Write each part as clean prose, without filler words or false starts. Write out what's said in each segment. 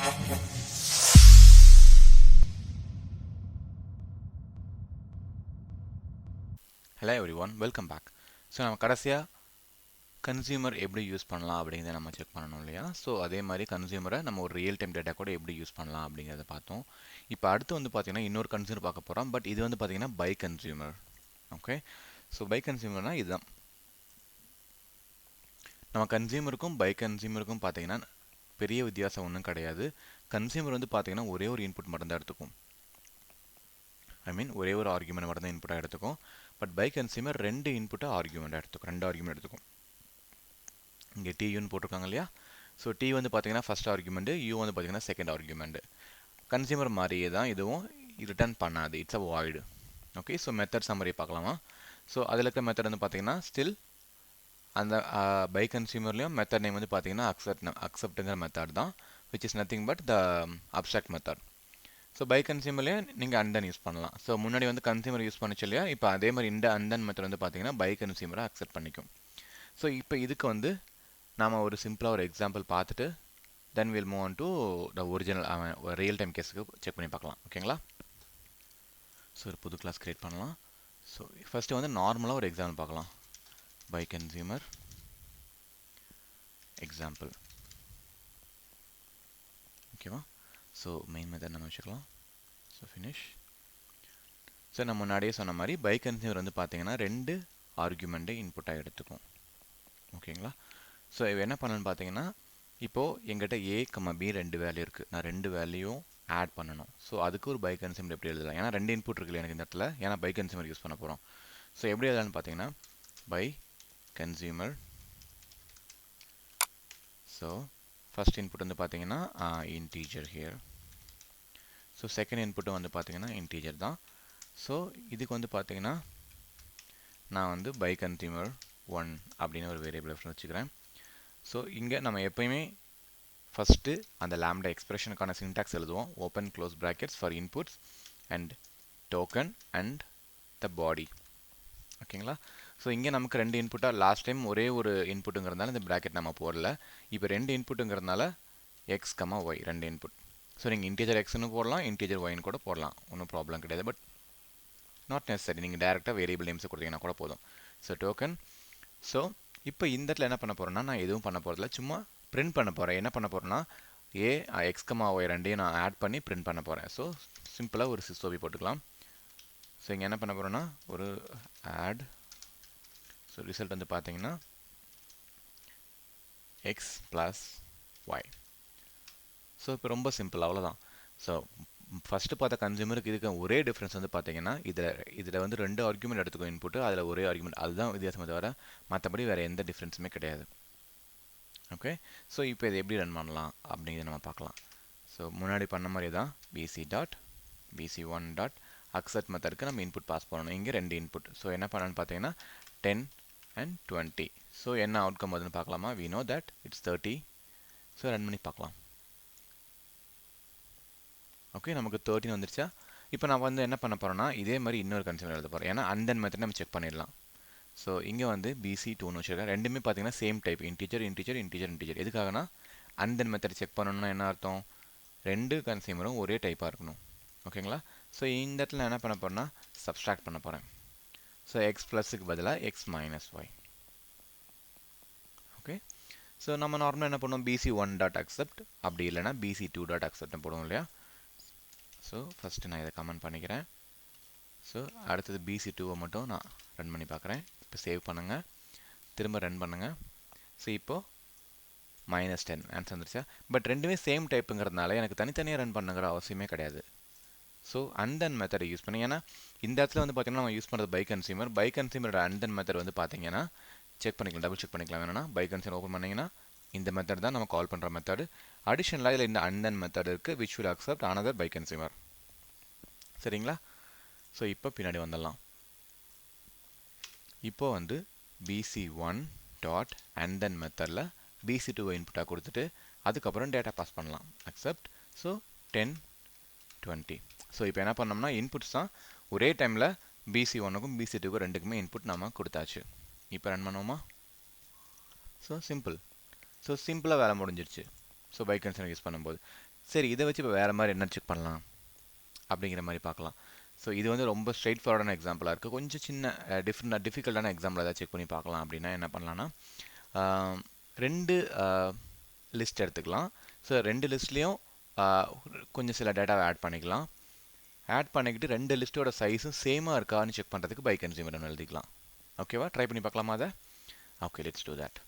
Hello everyone welcome back. So நம்ம கடைசியாக consumer எப்படி யூஸ் பண்ணலாம் அப்படிங்கிறத நம்ம செக் பண்ணணும் இல்லையா? ஸோ அதே மாதிரி கன்சியூமரை நம்ம ஒரு ரியல் டைம் டேட்டா கூட எப்படி யூஸ் பண்ணலாம் அப்படிங்கிறத பார்த்தோம். இப்போ அடுத்து வந்து பார்த்தீங்கன்னா இன்னொரு கன்சியூமர் பார்க்க போகிறோம். பட் இது வந்து பார்த்தீங்கன்னா bi consumer. Okay, so bi கன்சியூமர்னால் இதுதான். நம்ம கன்சியூமருக்கும் பை கன்சியூமருக்கும் பார்த்தீங்கன்னா பெரிய வித்தியாசம் ஒன்றும் கிடையாது. கன்சியூமர் வந்து பார்த்தீங்கன்னா ஒரே ஒரு இன்புட் மட்டும் தான் எடுத்துக்கும். ஒரே ஒரு ஆர்குமெண்ட் மட்டும் தான் இன்புட்டாக எடுத்துக்கும். பட் பை கன்சியூமர் ரெண்டு இன்புட்டை ஆர்குமெண்ட்டாக எடுத்துக்கும், ரெண்டு ஆர்குமெண்ட் எடுத்துக்கும். இங்கே டியூன்னு போட்டிருக்காங்க இல்லையா? ஸோ டி வந்து பார்த்தீங்கன்னா ஃபஸ்ட் ஆர்குமெண்ட், யூ வந்து பார்த்தீங்கன்னா செகண்ட் ஆர்குமெண்ட். கன்சியூமர் மாதிரியே தான் இதுவும் ரிட்டர்ன் பண்ணாது, it's a void. Okay, so method summary பார்க்கலாமா? ஸோ அதில் இருக்க மெத்தட் வந்து பார்த்தீங்கன்னா ஸ்டில் அந்த பை கன்சியூமர்லேயும் மெத்தட் நேம் வந்து பார்த்தீங்கன்னா அக்செப்ட்டுங்கிற மெத்தட் தான், which is nothing but the abstract method. So bi கன்சியூமர்லேயே நீங்கள் அண்டன் யூஸ் பண்ணலாம். ஸோ முன்னாடி வந்து கன்சியூமர் யூஸ் பண்ணிச்சு இல்லையா? இப்போ அதே மாதிரி இந்த அண்டன் மெத்தட் வந்து பார்த்தீங்கன்னா பை கன்சியூமரை அக்செப்ட் பண்ணிக்கும். ஸோ இப்போ இதுக்கு வந்து நாம் ஒரு சிம்பிளாக ஒரு எக்ஸாம்பிள் பார்த்துட்டு then will move on to the original real time கேஸுக்கு செக் பண்ணி பார்க்கலாம். ஓகேங்களா? ஸோ ஒரு புது கிளாஸ் கிரியேட் பண்ணலாம். ஸோ ஃபஸ்ட்டு வந்து நார்மலாக ஒரு எக்ஸாம்பிள் பார்க்கலாம். Bi consumer example. ஓகேவா? ஸோ மெயின் மெத்தட் நம்ம வச்சுக்கலாம். So finish. ஸோ நம்ம முன்னாடியே சொன்ன மாதிரி பை கன்சியூமர் வந்து பார்த்தீங்கன்னா ரெண்டு ஆர்குமெண்ட்டை இன்புட்டாக எடுத்துக்கும். ஓகேங்களா? ஸோ என்ன பண்ணணும்னு பார்த்தீங்கன்னா இப்போது எங்கிட்ட ஏ பி ரெண்டு வேல்யூ இருக்குது. நான் ரெண்டு வேல்யூவும் ஆட் பண்ணணும். ஸோ அதுக்கு ஒரு பை கன்சியூமர் எப்படி எழுதலாம்? ஏன்னா ரெண்டு இன்புட் இருக்குல்ல எனக்கு இந்த இடத்துல, ஏன்னா பை கன்சியூமர் யூஸ் பண்ண போகிறோம். ஸோ எப்படி எழுதலாம்னு பார்த்தீங்கன்னா bi consumer. So first input வந்து பார்த்தீங்கன்னா இன்டீஜர் ஹியர். ஸோ செகண்ட் இன்புட்டும் வந்து பார்த்தீங்கன்னா இன்டீஜர் தான். ஸோ இதுக்கு வந்து பார்த்தீங்கன்னா நான் வந்து பை கன்சியூமர் 1 அப்படின்னு ஒரு வேரியபிள் வச்சுக்கிறேன். ஸோ இங்கே நம்ம எப்பயுமே ஃபஸ்ட்டு அந்த லாம்டா எக்ஸ்பிரஷனுக்கான சின்டாக்ஸ் எழுதுவோம். Open close brackets for inputs and token and the body. ஓகேங்களா? ஸோ இங்கே நமக்கு ரெண்டு இன்புட்டாக லாஸ்ட் டைம் ஒரே ஒரு இன்புட்டுங்கிறதுனால இந்த ப்ராக்கெட் நம்ம போடல. இப்போ ரெண்டு இன்புட்டுங்கிறதுனால எக்ஸ் ஒய் ரெண்டு இன்புட். ஸோ நீங்கள் இன்டீஜர் எக்ஸ்னு போடலாம், இன்டீஜர் ஒய்னு கூட போடலாம், ஒன்றும் ப்ராப்ளம் கிடையாது. பட் நாட் நெசசரி, நீங்கள் டேரெக்டாக வேரியபிள் நேம்ஸை கொடுத்தீங்கன்னா கூட போதும். So token. ஸோ இப்போ இந்த இடத்துல என்ன பண்ண போகிறேன்னா நான் எதுவும் பண்ண போகிறதில்ல, சும்மா பிரிண்ட் பண்ண போகிறேன். என்ன பண்ண போகிறேன்னா ஏ எக்ஸ் ஒய் ரெண்டையும் நான் ஆட் பண்ணி பிரிண்ட் பண்ண போகிறேன். ஸோ சிம்பிளாக ஒரு சிஸ்ஓபி போட்டுக்கலாம். ஸோ இங்கே என்ன பண்ண போகிறோன்னா ஒரு ஆட். ஸோ ரிசல்ட் வந்து பார்த்தீங்கன்னா எக்ஸ் ப்ளஸ் ஒய். ஸோ இப்போ ரொம்ப சிம்பிள், அவ்வளோதான். ஸோ ஃபஸ்ட்டு பார்த்த கன்சியூமருக்கு இதுக்கு ஒரே டிஃப்ரென்ஸ் வந்து பார்த்தீங்கன்னா இதில் வந்து ரெண்டு ஆர்குமெண்ட் எடுத்துக்கும் இன்புட்டு, அதில் ஒரே ஆர்குமெண்ட், அதுதான் வித்தியாசமே தவிர மற்றபடி வேறு எந்த டிஃப்ரென்ஸுமே கிடையாது. ஓகே, ஸோ இப்போ இதை எப்படி ரன் பண்ணலாம் அப்படிங்கிறத நம்ம பார்க்கலாம். ஸோ முன்னாடி பண்ண மாதிரி தான் bc1 டாட் அக்செப்ட் மெத்தடுக்கு நம்ம இன்புட் பாஸ் பண்ணணும். இங்கே ரெண்டு இன்புட். ஸோ என்ன பண்ணணும்னு பார்த்தீங்கன்னா 10 and 20. ஸோ என்ன அவுட்கம் வருதுன்னு பார்க்கலாமா? we know that it's 30. So run பண்ணி பார்க்கலாம். ஓகே, நமக்கு 13 வந்துருச்சா? இப்போ நான் வந்து என்ன பண்ண போகிறேன்னா இதே மாதிரி இன்னொரு கன்சியூமர் எழுத போகிறேன். ஏன்னா அண்ட் மெத்தட் நம்ம செக் பண்ணிடலாம். ஸோ இங்கே வந்து BC2ன்னு வச்சுருக்கேன். ரெண்டுமே பார்த்தீங்கன்னா same type, integer integer integer integer. எதுக்காகனா அண்ட் மெத்தட் செக் பண்ணணும்னா என்ன அர்த்தம்? ரெண்டு கன்சியூமரும் ஒரே டைப்பாக இருக்கணும். ஓகேங்களா? ஸோ இந்த இடத்துல நான் என்ன பண்ண போகிறேன்னா சப்ஸ்ட்ராக்ட் பண்ண போகிறேன். ஸோ எக்ஸ் ப்ளஸுக்கு பதிலாக x minus y. Okay, so நம்ம நார்மலாக என்ன பண்ணுவோம்? BC1 டாட் அக்செப்ட், அப்படி இல்லைனா BC2 டாட் அக்செப்ட்னு போடுவோம் இல்லையா? ஸோ ஃபஸ்ட்டு நான் இதை கமெண்ட் பண்ணிக்கிறேன். ஸோ அடுத்தது BC2வை மட்டும் நான் ரன் பண்ணி பார்க்குறேன். இப்போ சேவ் பண்ணுங்கள், திரும்ப ரன் பண்ணுங்கள். ஸோ இப்போது -10 ஆன்சர் வந்துருச்சா? பட் ரெண்டுமே சேம் டைப்புங்கிறதுனால எனக்கு தனித்தனியாக ரன் பண்ணுங்கிற அவசியமே கிடையாது. ஸோ அண்ட் மெத்தடை யூஸ் பண்ணி, ஏன்னா இந்த இடத்துல வந்து பார்த்தீங்கன்னா நம்ம யூஸ் பண்ணுறது பை கன்சியூமரோட அண்ட் மெத்தட் வந்து பார்த்தீங்கன்னா செக் பண்ணிக்கலாம், டபுள் செக் பண்ணிக்கலாம். வேணும்னா பை கன்சியூமர் ஓப்பன் பண்ணிங்கன்னா இந்த மெத்தட் தான் நம்ம கால் பண்ணுற மெத்தடு. அடிஷனலாக இதில் இந்த அண்ட் மெத்தட் இருக்குது which will accept another bi consumer. சரிங்களா? ஸோ இப்போ பின்னாடி வந்துடலாம். இப்போ வந்து BC1 டாட் அண்ட் மெத்தடில் BC2 இன்புட்டாக கொடுத்துட்டு அதுக்கப்புறம் டேட்டா பாஸ் பண்ணலாம். அக்செப்ட். ஸோ 10 20. ஸோ இப்போ என்ன பண்ணோம்னா இன்புட்ஸ் தான் ஒரே டைமில் BC1க்கும் BC2க்கும் ரெண்டுக்குமே இன்புட் நம்ம கொடுத்தாச்சு. இப்போ ரன் பண்ணுவோமா? So simple. ஸோ சிம்பிளாக வேலை முடிஞ்சிருச்சு. ஸோ பை கன்சியூமர் யூஸ் பண்ணும்போது சரி, இதை வச்சு இப்போ வேறு மாதிரி என்ன செக் பண்ணலாம் அப்படிங்கிற மாதிரி பார்க்கலாம். ஸோ இது வந்து ரொம்ப ஸ்ட்ரெயிட் ஃபார்வர்டான எக்ஸாம்பிளாக இருக்குது. கொஞ்சம் சின்ன டிஃபிகல்ட்டான எக்ஸாம்பிள் ஏதாவது செக் பண்ணி பார்க்கலாம். அப்படின்னா என்ன பண்ணலான்னா, ரெண்டு லிஸ்ட் எடுத்துக்கலாம். ஸோ ரெண்டு லிஸ்ட்லேயும் கொஞ்சம் சில டேட்டாவை ஆட் பண்ணிக்கலாம். ஆட் பண்ணிக்கிட்டு ரெண்டு லிஸ்ட்டோட சைஸும் சேமாக இருக்கான்னு செக் பண்ணுறதுக்கு பை கன்சியூமர் எழுதிக்கலாம். ஓகேவா? ட்ரை பண்ணி பார்க்கலாமா அதை? Okay, let's do that.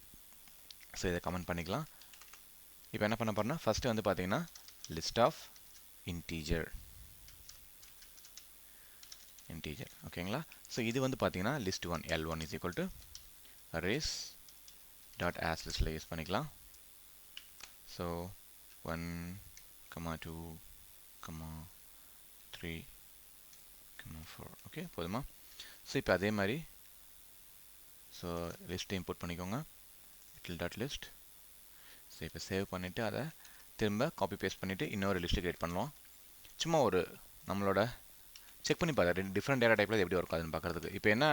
So இதை கமெண்ட் பண்ணிக்கலாம். இப்போ என்ன பண்ண போகிறோம்னா, ஃபஸ்ட்டு வந்து பார்த்தீங்கன்னா லிஸ்ட் ஆஃப் இன்டீஜர் ஓகேங்களா? ஸோ இது வந்து பார்த்தீங்கன்னா list 1 L1 is equal to arrays dot as லிஸ்ட்டில் யூஸ் பண்ணிக்கலாம். ஸோ 1, 2, 3, 4. ஓகே, போதுமா? ஸோ இப்போ அதே மாதிரி ஸோ லிஸ்ட்டை இம்போர்ட் பண்ணிக்கோங்க, லிட்டில்.list. ஸோ இப்போ சேவ் பண்ணிவிட்டு அதை திரும்ப காப்பி பேஸ்ட் பண்ணிவிட்டு இன்னொரு லிஸ்ட்டு கிரியேட் பண்ணுவோம். சும்மா ஒரு நம்மளோட செக் பண்ணி பார்த்தா ரெண்டு டிஃப்ரெண்ட் டேட்டா டைப்பில் எப்படி ஒர்க் ஆகுதுன்னு பார்க்குறதுக்கு. இப்போ என்ன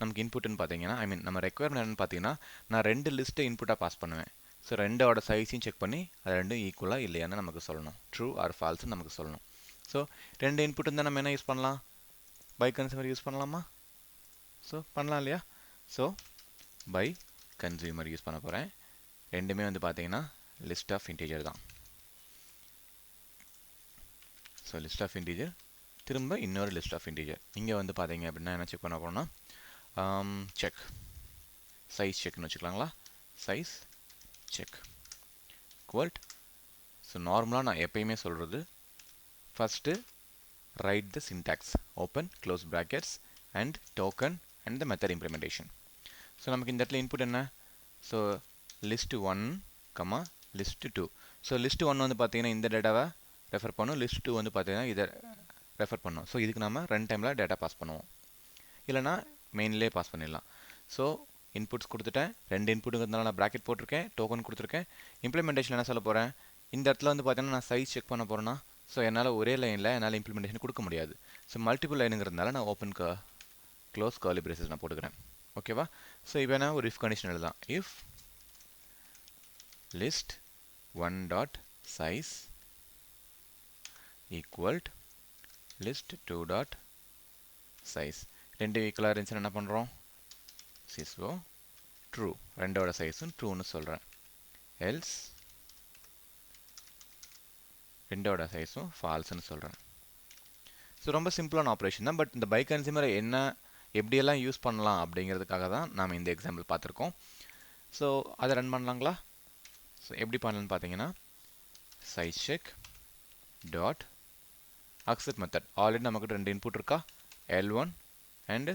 நமக்கு இன்புட்னு பார்த்தீங்கன்னா, நம்ம ரெக்குயர்மெண்ட் என்னன்னு பார்த்தீங்கன்னா, நான் ரெண்டு லிஸ்ட்டை இன்புட்டாக பாஸ் பண்ணுவேன். ஸோ ரெண்டோட சைஸையும் செக் பண்ணி அது ரெண்டும் ஈக்குவலாக இல்லையான்னு நமக்கு சொல்லணும். ட்ரூ ஆர் ஃபால்ஸ்ன்னு நமக்கு சொல்லணும். ஸோ ரெண்டு இன்புட் இருந்தால் நம்ம என்ன யூஸ் பண்ணலாம்? பை கன்சியூமர் யூஸ் பண்ணலாமா? ஸோ பண்ணலாம் இல்லையா? ஸோ பை கன்சியூமர் யூஸ் பண்ண போகிறேன். ரெண்டுமே வந்து பார்த்தீங்கன்னா லிஸ்ட் ஆஃப் இன்டீஜர் தான். ஸோ லிஸ்ட் ஆஃப் இன்டீஜர் திரும்ப இன்னொரு லிஸ்ட் ஆஃப் இன்டீஜர். இங்கே வந்து பார்த்தீங்க அப்படின்னா என்ன செக் பண்ண போகிறோம்னா, செக் சைஸ் செக்னு வச்சுக்கலாங்களா? Size check equal. ஸோ நார்மலாக நான் எப்பயுமே சொல்கிறது, first write the syntax, open close brackets and token and the method implementation. So நமக்கு இந்த இடத்துல இன்புட் என்ன? So list 1, list 2. So list 1 வந்து பார்த்தீங்கன்னா இந்த டேட்டாவை ரெஃபர் பண்ணும், லிஸ்ட் 2 வந்து பார்த்தீங்கன்னா இதை ரெஃபர் பண்ணோம். ஸோ இதுக்கு நம்ம ரன் டைமில் டேட்டா பாஸ் பண்ணுவோம், இல்லைனா மெயின்லேயே பாஸ் பண்ணிடலாம். ஸோ இன்புட்ஸ் கொடுத்துட்டேன், ரெண்டு இன்புட்டுங்கிறதுனால நான் ப்ராக்கெட் போட்டிருக்கேன், டோக்கன் கொடுத்துருக்கேன். இம்ப்ளிமெண்டேஷன் என்ன சொல்ல போகிறேன்? இந்த இடத்துல வந்து பார்த்தீங்கன்னா நான் சைஸ் செக் பண்ண போகிறேன்னா, ஸோ என்னால் ஒரே லைனில் என்னால் இம்ப்ளிமெண்டேஷன் கொடுக்க முடியாது. ஸோ மல்டிபிள் லைனுங்கிறதுனால நான் ஓப்பன் க்ளோஸ் கர்லி பிரேசஸ் நான் போட்டுக்கிறேன். ஓகேவா? ஸோ இப்போ என்ன ஒரு இஃப் கண்டிஷன் எழுதலாம். If list 1 dot size equal list 2 dot size. ரெண்டு ஈக்குவலாக இருந்துச்சுன்னா என்ன பண்ணுறோம்? ஸோ ட்ரூ, ரெண்டோட சைஸும் ட்ரூன்னு சொல்கிறேன். எல்ஸ் ரெண்டோட சைஸும் ஃபால்ஸ்ன்னு சொல்கிறேன். ஸோ ரொம்ப சிம்பிளான ஆப்ரேஷன் தான். பட் இந்த பை கன்சியூமரை என்ன எப்படியெல்லாம் யூஸ் பண்ணலாம் அப்படிங்கிறதுக்காக தான் நாம் இந்த எக்ஸாம்பிள் பார்த்துருக்கோம். ஸோ அதை ரன் பண்ணலாங்களா? ஸோ எப்படி பண்ணலான்னு பார்த்தீங்கன்னா, size check dot accept method. Already நமக்கு ரெண்டு இன்புட் இருக்கா, L1 அண்ட்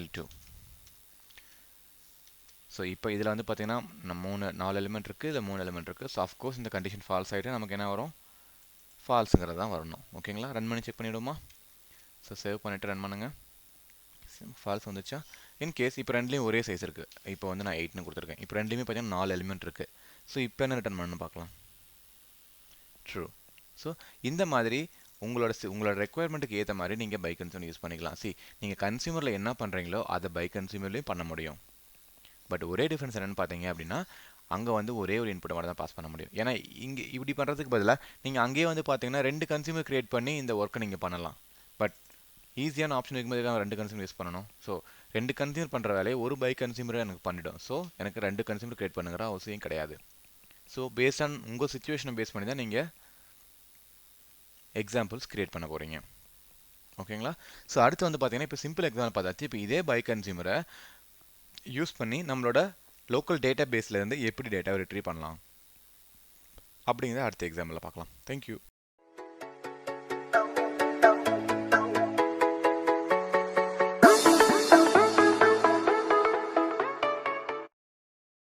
L2. ஸோ இப்போ இதில் வந்து பார்த்தீங்கன்னா 4 எலிமெண்ட் இருக்குது, இதில் 3 எலிமெண்ட் இருக்குது. ஸோ ஆஃப்கோர்ஸ் இந்த கண்டிஷன் ஃபால்ஸ் ஆகிட்டு நமக்கு என்ன வரும்? ஃபால்ஸுங்கிறது தான் வரணும். ஓகேங்களா? ரன் பண்ணி செக் பண்ணிவிடுமா? ஸோ சேவ் பண்ணிவிட்டு ரன் பண்ணுங்கள். ஃபால்ஸ் வந்துச்சா? இன்கேஸ் இப்போ ரெண்டுலேயும் ஒரே சைஸ் இருக்குது. இப்போ வந்து நான் 8ன்னு கொடுத்துருக்கேன். இப்போ ரெண்டுலேயுமே பார்த்தீங்கன்னா 4 எலிமெண்ட் இருக்குது. ஸோ இப்போ என்ன ரிட்டர்ன் பண்ணணும் பார்க்கலாம். ட்ரூ. ஸோ இந்த மாதிரி உங்களோட ரெக்குயர்மெண்ட்டுக்கு ஏற்ற மாதிரி நீங்கள் பை கன்சியூமர் யூஸ் பண்ணிக்கலாம். நீங்கள் கன்சியூமரில் என்ன பண்ணுறீங்களோ அதை பை கன்சியூமர்லேயும் பண்ண முடியும். பட் ஒரே டிஃப்ரென்ஸ் என்னென்னு பார்த்தீங்க அப்படின்னா, அங்கே வந்து ஒரே ஒரு இன்புட்டை மட்டும் தான் பாஸ் பண்ண முடியும். ஏன்னா இங்கே இப்படி பண்ணுறதுக்கு பதிலாக நீங்கள் அங்கேயே வந்து பார்த்தீங்கன்னா ரெண்டு கன்சியூமர் க்ரியேட் பண்ணி இந்த ஒர்க்கை நீங்கள் பண்ணலாம். பட் ஈஸியான ஆப்ஷன் இருக்கும்போது தான் ரெண்டு கன்சியூமர் யூஸ் பண்ணணும். ஸோ ரெண்டு கன்சியூமர் பண்ணுற வேலையை ஒரு பை கன்சியூமரை எனக்கு பண்ணிவிடும். ஸோ எனக்கு ரெண்டு கன்சியூமர் க்ரியேட் பண்ணுங்கிற அவசியம் கிடையாது. ஸோ பேஸ்ட் ஆன் உங்கள் சிச்சுவேஷனை பேஸ் பண்ணி தான் நீங்கள் எக்ஸாம்பிள்ஸ் க்ரியேட் பண்ண போகிறீங்க. ஓகேங்களா? ஸோ அடுத்து வந்து பார்த்தீங்கன்னா இப்போ சிம்பிள் எக்ஸாம்பிள் பார்த்தாச்சு. இப்போ இதே பை கன்சியூமரை யூஸ் பண்ணி நம்மளோட லோக்கல் டேட்டா பேஸ்லேருந்து எப்படி டேட்டாவை ரிட்ரீவ் பண்ணலாம் அப்படிங்கிறத அடுத்த எக்ஸாம்பிளில் பார்க்கலாம். தேங்க்யூ.